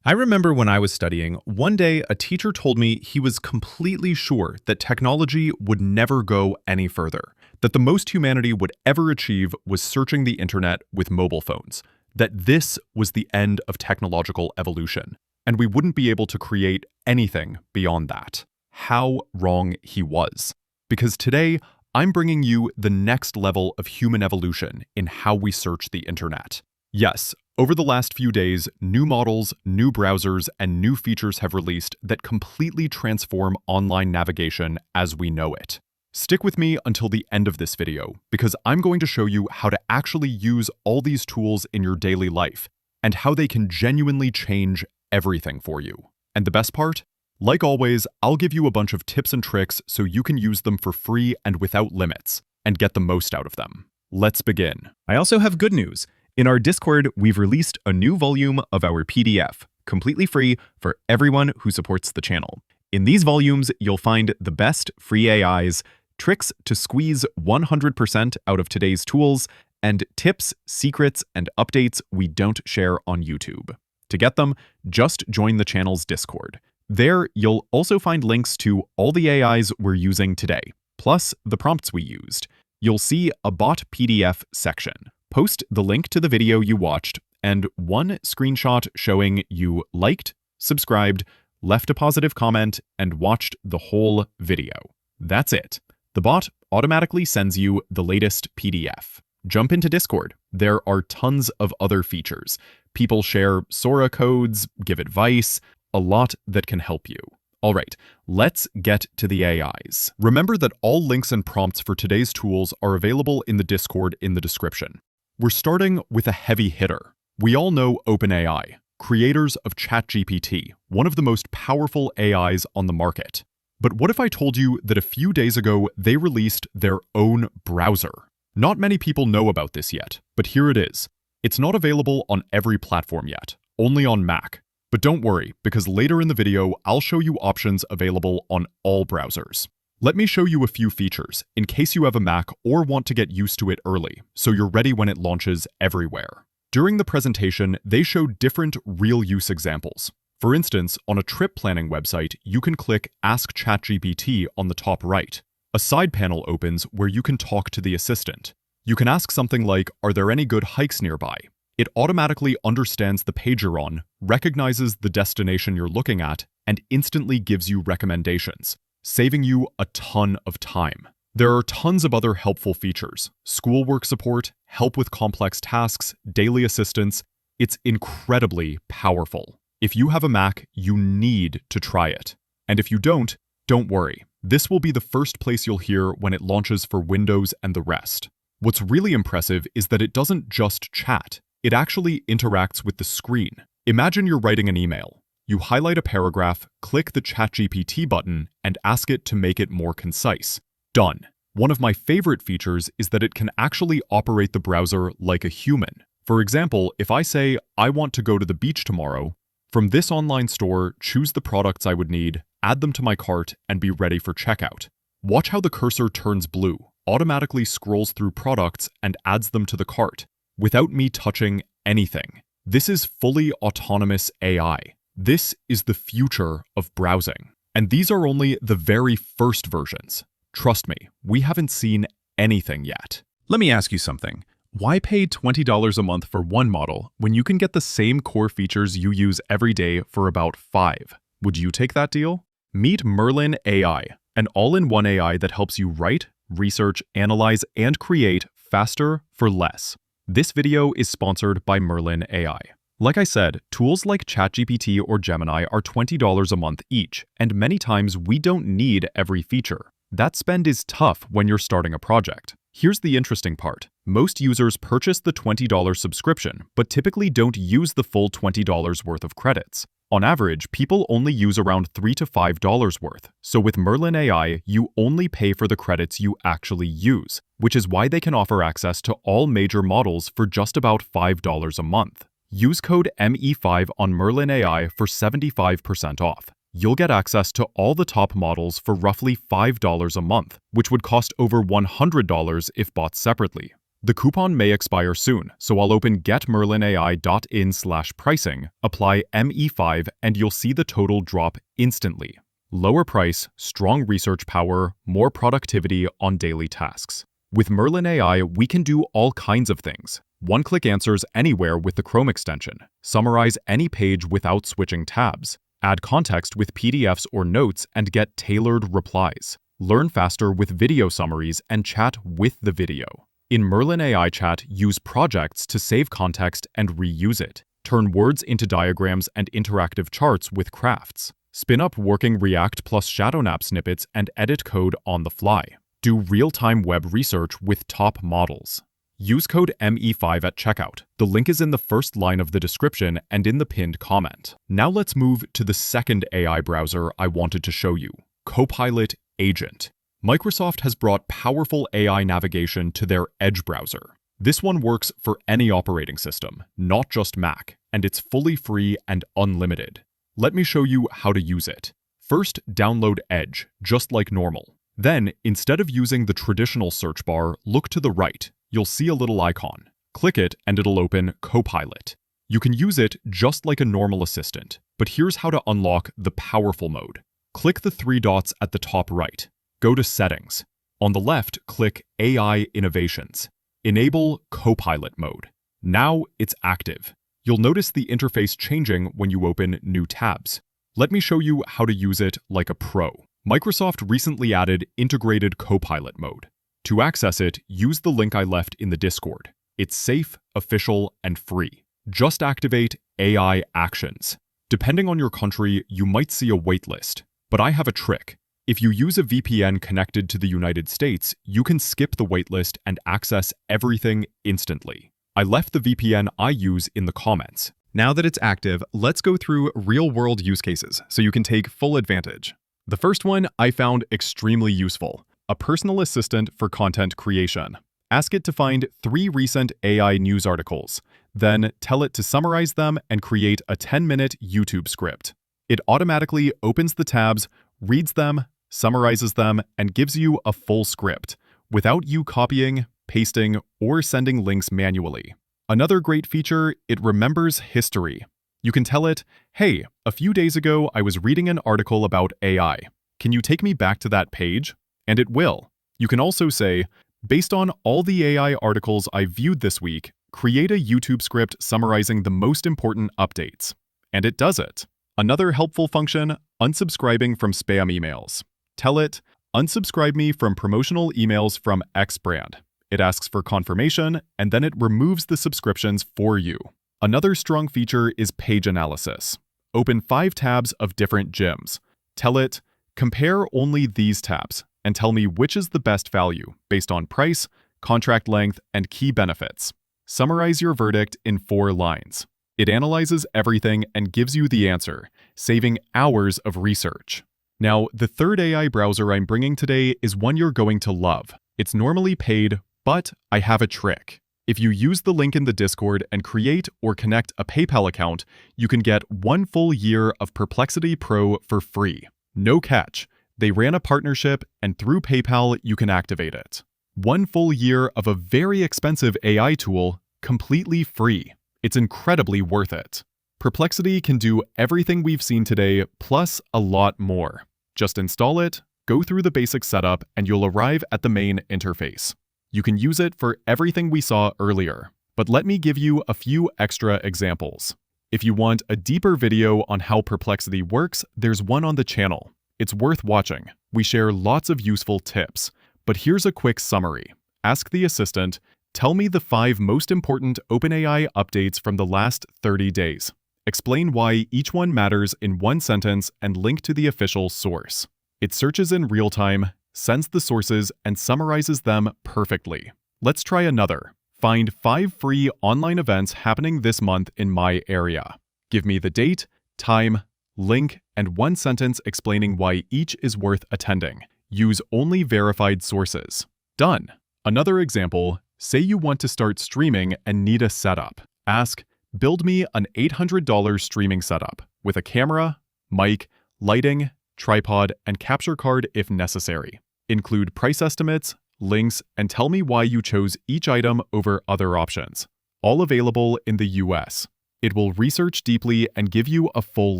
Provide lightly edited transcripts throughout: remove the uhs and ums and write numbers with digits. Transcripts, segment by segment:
I remember when I was studying, one day a teacher told me he was completely sure that technology would never go any further, that the most humanity would ever achieve was searching the internet with mobile phones, that this was the end of technological evolution, and we wouldn't be able to create anything beyond that. How wrong he was. Because today, I'm bringing you the next level of human evolution in how we search the internet. Yes, over the last few days, new models, new browsers, and new features have released that completely transform online navigation as we know it. Stick with me until the end of this video, because I'm going to show you how to actually use all these tools in your daily life, and how they can genuinely change everything for you. And the best part? Like always, I'll give you a bunch of tips and tricks so you can use them for free and without limits, and get the most out of them. Let's begin. I also have good news. In our Discord, we've released a new volume of our PDF, completely free for everyone who supports the channel. In these volumes, you'll find the best free AIs, tricks to squeeze 100% out of today's tools, and tips, secrets, and updates we don't share on YouTube. To get them, just join the channel's Discord. There, you'll also find links to all the AIs we're using today, plus the prompts we used. You'll see a bot PDF section. Post the link to the video you watched and one screenshot showing you liked, subscribed, left a positive comment, and watched the whole video. That's it. The bot automatically sends you the latest PDF. Jump into Discord. There are tons of other features. People share Sora codes, give advice, a lot that can help you. All right, let's get to the AIs. Remember that all links and prompts for today's tools are available in the Discord in the description. We're starting with a heavy hitter. We all know OpenAI, creators of ChatGPT, one of the most powerful AIs on the market. But what if I told you that a few days ago they released their own browser? Not many people know about this yet, but here it is. It's not available on every platform yet, only on Mac. But don't worry, because later in the video, I'll show you options available on all browsers. Let me show you a few features, in case you have a Mac or want to get used to it early, so you're ready when it launches everywhere. During the presentation, they showed different real-use examples. For instance, on a trip planning website, you can click Ask ChatGPT on the top right. A side panel opens where you can talk to the assistant. You can ask something like, "Are there any good hikes nearby?" It automatically understands the page you're on, recognizes the destination you're looking at, and instantly gives you recommendations, saving you a ton of time. There are tons of other helpful features: schoolwork support, help with complex tasks, daily assistance. It's incredibly powerful. If you have a Mac, you need to try it. And if you don't worry. This will be the first place you'll hear when it launches for Windows and the rest. What's really impressive is that it doesn't just chat. It actually interacts with the screen. Imagine you're writing an email. You highlight a paragraph, click the ChatGPT button, and ask it to make it more concise. Done. One of my favorite features is that it can actually operate the browser like a human. For example, if I say, "I want to go to the beach tomorrow," from this online store, choose the products I would need, add them to my cart, and be ready for checkout. Watch how the cursor turns blue, automatically scrolls through products, and adds them to the cart, without me touching anything. This is fully autonomous AI. This is the future of browsing. And these are only the very first versions. Trust me, we haven't seen anything yet. Let me ask you something. Why pay $20 a month for one model when you can get the same core features you use every day for about $5? Would you take that deal? Meet Merlin AI, an all-in-one AI that helps you write, research, analyze, and create faster for less. This video is sponsored by Merlin AI. Like I said, tools like ChatGPT or Gemini are $20 a month each, and many times we don't need every feature. That spend is tough when you're starting a project. Here's the interesting part. Most users purchase the $20 subscription, but typically don't use the full $20 worth of credits. On average, people only use around $3 to $5 worth. So with Merlin AI, you only pay for the credits you actually use, which is why they can offer access to all major models for just about $5 a month. Use code ME5 on Merlin AI for 75% off. You'll get access to all the top models for roughly $5 a month, which would cost over $100 if bought separately. The coupon may expire soon, so I'll open getmerlinai.in/pricing, apply ME5, and you'll see the total drop instantly. Lower price, strong research power, more productivity on daily tasks. With Merlin AI, we can do all kinds of things. One-click answers anywhere with the Chrome extension, summarize any page without switching tabs, add context with PDFs or notes and get tailored replies, learn faster with video summaries and chat with the video. In Merlin AI Chat, use projects to save context and reuse it, turn words into diagrams and interactive charts with crafts, spin up working React plus ShadowNap snippets and edit code on the fly, do real-time web research with top models. Use code ME5 at checkout. The link is in the first line of the description and in the pinned comment. Now let's move to the second AI browser I wanted to show you, Copilot Agent. Microsoft has brought powerful AI navigation to their Edge browser. This one works for any operating system, not just Mac, and it's fully free and unlimited. Let me show you how to use it. First, download Edge, just like normal. Then, instead of using the traditional search bar, look to the right. You'll see a little icon. Click it and it'll open Copilot. You can use it just like a normal assistant, but here's how to unlock the powerful mode. Click the three dots at the top right. Go to Settings. On the left, click AI Innovations. Enable Copilot mode. Now it's active. You'll notice the interface changing when you open new tabs. Let me show you how to use it like a pro. Microsoft recently added integrated Copilot mode. To access it, use the link I left in the Discord. It's safe, official, and free. Just activate AI Actions. Depending on your country, you might see a waitlist, but I have a trick. If you use a VPN connected to the United States, you can skip the waitlist and access everything instantly. I left the VPN I use in the comments. Now that it's active, let's go through real-world use cases so you can take full advantage. The first one I found extremely useful, a personal assistant for content creation. Ask it to find 3 recent AI news articles, then tell it to summarize them and create a 10-minute YouTube script. It automatically opens the tabs, reads them, summarizes them, and gives you a full script, without you copying, pasting, or sending links manually. Another great feature, it remembers history. You can tell it, hey, a few days ago I was reading an article about AI. Can you take me back to that page? And it will. You can also say, based on all the AI articles I viewed this week, create a YouTube script summarizing the most important updates. And it does it. Another helpful function, unsubscribing from spam emails. Tell it, unsubscribe me from promotional emails from X brand. It asks for confirmation, and then it removes the subscriptions for you. Another strong feature is page analysis. Open 5 tabs of different gyms. Tell it, compare only these tabs, and tell me which is the best value based on price, contract length, and key benefits. Summarize your verdict in 4 lines. It analyzes everything and gives you the answer, saving hours of research. Now, the third AI browser I'm bringing today is one you're going to love. It's normally paid, but I have a trick. If you use the link in the Discord and create or connect a PayPal account, you can get 1 full year of Perplexity Pro for free. No catch. They ran a partnership, and through PayPal, you can activate it. 1 full year of a very expensive AI tool, completely free. It's incredibly worth it. Perplexity can do everything we've seen today, plus a lot more. Just install it, go through the basic setup, and you'll arrive at the main interface. You can use it for everything we saw earlier, but let me give you a few extra examples. If you want a deeper video on how Perplexity works, there's one on the channel. It's worth watching. We share lots of useful tips, but here's a quick summary. Ask the assistant, tell me the 5 most important OpenAI updates from the last 30 days. Explain why each one matters in 1 sentence and link to the official source. It searches in real time, sends the sources, and summarizes them perfectly. Let's try another. Find 5 free online events happening this month in my area. Give me the date, time, link, and 1 sentence explaining why each is worth attending. Use only verified sources. Done. Another example, say you want to start streaming and need a setup. Ask, build me an $800 streaming setup with a camera, mic, lighting, tripod, and capture card if necessary. Include price estimates, links, and tell me why you chose each item over other options. All available in the US. It will research deeply and give you a full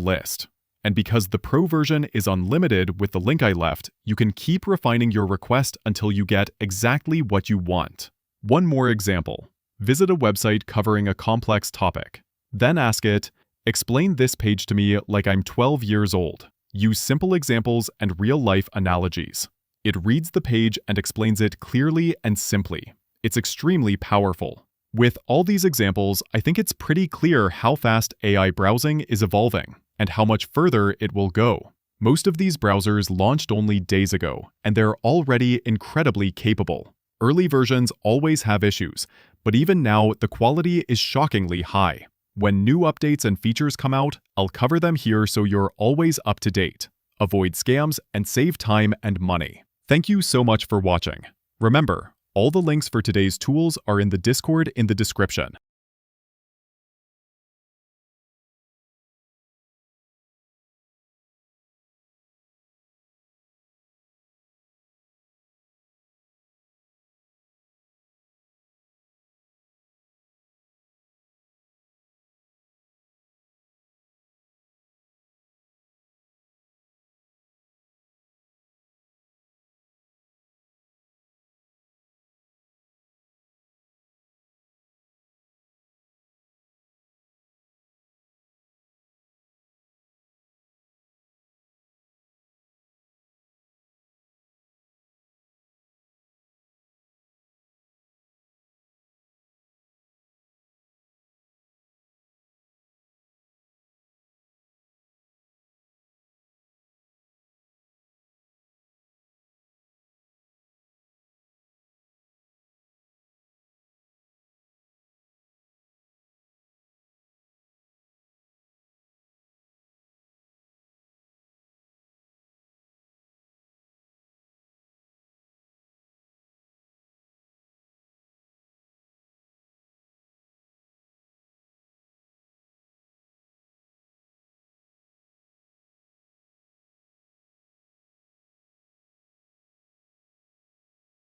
list. And because the Pro version is unlimited with the link I left, you can keep refining your request until you get exactly what you want. One more example. Visit a website covering a complex topic. Then ask it, explain this page to me like I'm 12 years old. Use simple examples and real-life analogies. It reads the page and explains it clearly and simply. It's extremely powerful. With all these examples, I think it's pretty clear how fast AI browsing is evolving and how much further it will go. Most of these browsers launched only days ago, and they're already incredibly capable. Early versions always have issues, but even now, the quality is shockingly high. When new updates and features come out, I'll cover them here so you're always up to date. Avoid scams and save time and money. Thank you so much for watching. Remember, all the links for today's tools are in the Discord in the description.